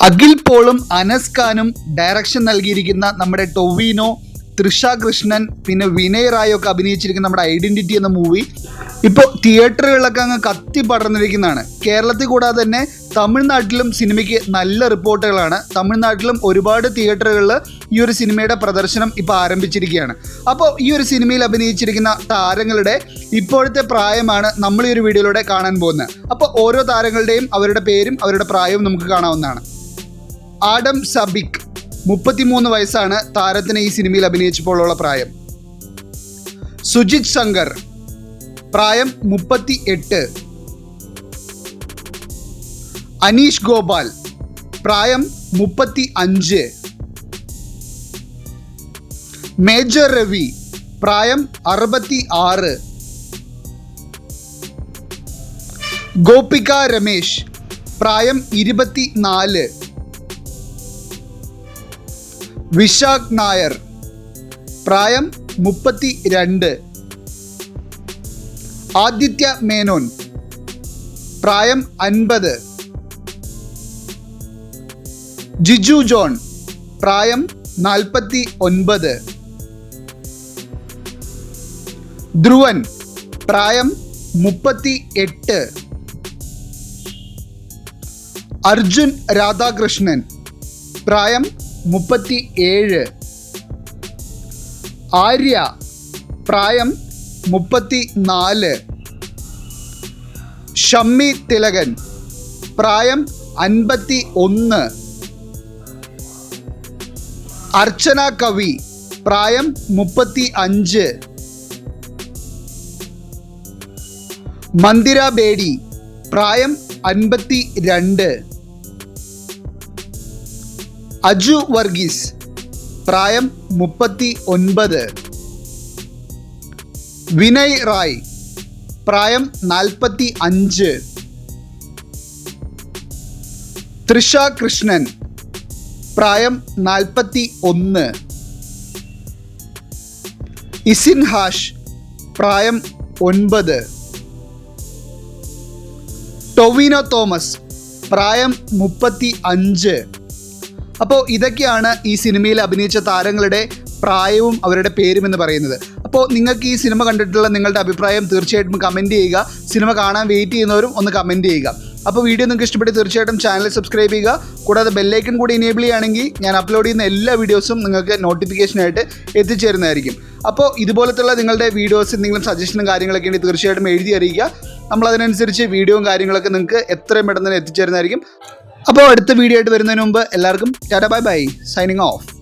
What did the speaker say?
അഖിൽ പോളും അനസ് ഖാനും ഡയറക്ഷൻ നൽകിയിരിക്കുന്ന നമ്മുടെ ടൊവിനോ, തൃഷ കൃഷ്ണൻ, പിന്നെ വിനയ് റായ് ഒക്കെ അഭിനയിച്ചിരിക്കുന്ന നമ്മുടെ ഐഡന്റിറ്റി എന്ന മൂവി ഇപ്പോൾ തിയേറ്ററുകളിലൊക്കെ അങ്ങ് കത്തി പടർന്നിരിക്കുന്നതാണ്. കേരളത്തിൽ കൂടാതെ തന്നെ തമിഴ്നാട്ടിലും സിനിമയ്ക്ക് നല്ല റിപ്പോർട്ടുകളാണ്. തമിഴ്നാട്ടിലും ഒരുപാട് തിയേറ്ററുകളിൽ ഈ ഒരു സിനിമയുടെ പ്രദർശനം ഇപ്പോൾ ആരംഭിച്ചിരിക്കുകയാണ്. അപ്പോൾ ഈ ഒരു സിനിമയിൽ അഭിനയിച്ചിരിക്കുന്ന താരങ്ങളുടെ ഇപ്പോഴത്തെ പ്രായമാണ് നമ്മൾ ഈ ഒരു വീഡിയോയിലൂടെ കാണാൻ പോകുന്നത്. അപ്പോൾ ഓരോ താരങ്ങളുടെയും അവരുടെ പേരും അവരുടെ പ്രായവും നമുക്ക് കാണാവുന്നതാണ്. ആഡം സബിക് 33 വയസ്സാണ് താരത്തിന് ഈ സിനിമയിൽ അഭിനയിച്ചപ്പോഴുള്ള പ്രായം. സുജിത് ശങ്കർ പ്രായം 38. അനീഷ് ഗോപാൽ പ്രായം 35. മേജർ രവി പ്രായം 66. ഗോപിക രമേശ് പ്രായം 24. വിശാഖ് നായർ പ്രായം 32. ആദിത്യ മേനോൻ പ്രായം 50. ജിജു ജോൺ പ്രായം 49. ധ്രുവൻ പ്രായം 38. അർജുൻ രാധാകൃഷ്ണൻ പ്രായം 37. ആര്യ പ്രായം 34. ഷമ്മി തിലകൻ പ്രായം 51. അർച്ചന കവി പ്രായം 35. മന്ദിര ബേഡി പ്രായം 52. അജു വർഗീസ് പ്രായം 39. വിനയ് റായ് പ്രായം 45. തൃഷ കൃഷ്ണൻ പ്രായം 41. ഇസിൻ ഹാഷ് പ്രായം 9. ടൊവിനോ തോമസ് പ്രായം 35. അപ്പോൾ ഇതൊക്കെയാണ് ഈ സിനിമയിൽ അഭിനയിച്ച താരങ്ങളുടെ പ്രായവും അവരുടെ പേരും എന്ന് പറയുന്നത്. അപ്പോൾ നിങ്ങൾക്ക് ഈ സിനിമ കണ്ടിട്ടുള്ള നിങ്ങളുടെ അഭിപ്രായം തീർച്ചയായിട്ടും കമൻറ്റ് ചെയ്യുക. സിനിമ കാണാൻ വെയിറ്റ് ചെയ്യുന്നവരും ഒന്ന് കമൻറ്റ് ചെയ്യുക. അപ്പോൾ വീഡിയോ നിങ്ങൾക്ക് ഇഷ്ടപ്പെട്ട് തീർച്ചയായിട്ടും ചാനൽ സബ്സ്ക്രൈബ് ചെയ്യുക. കൂടാതെ ബെല്ലൈക്കൺ കൂടി എനേബിൾ ചെയ്യുകയാണെങ്കിൽ ഞാൻ അപ്ലോഡ് ചെയ്യുന്ന എല്ലാ വീഡിയോസും നിങ്ങൾക്ക് നോട്ടിഫിക്കേഷനായിട്ട് എത്തിച്ചേരുന്നതായിരിക്കും. അപ്പോൾ ഇതുപോലത്തുള്ള നിങ്ങളുടെ വീഡിയോസ് എന്തെങ്കിലും സജഷനും കാര്യങ്ങളൊക്കെ ഉണ്ടെങ്കിൽ തീർച്ചയായിട്ടും എഴുതി അറിയിക്കുക. നമ്മളതിനനുസരിച്ച് വീഡിയോയും കാര്യങ്ങളൊക്കെ നിങ്ങൾക്ക് എത്രയും പെട്ടെന്ന് എത്തിച്ചേരുന്നതായിരിക്കും. അപ്പോൾ അടുത്ത വീഡിയോ ആയിട്ട് വരുന്നതിന് മുമ്പ് എല്ലാവർക്കും tata bye bye, signing off.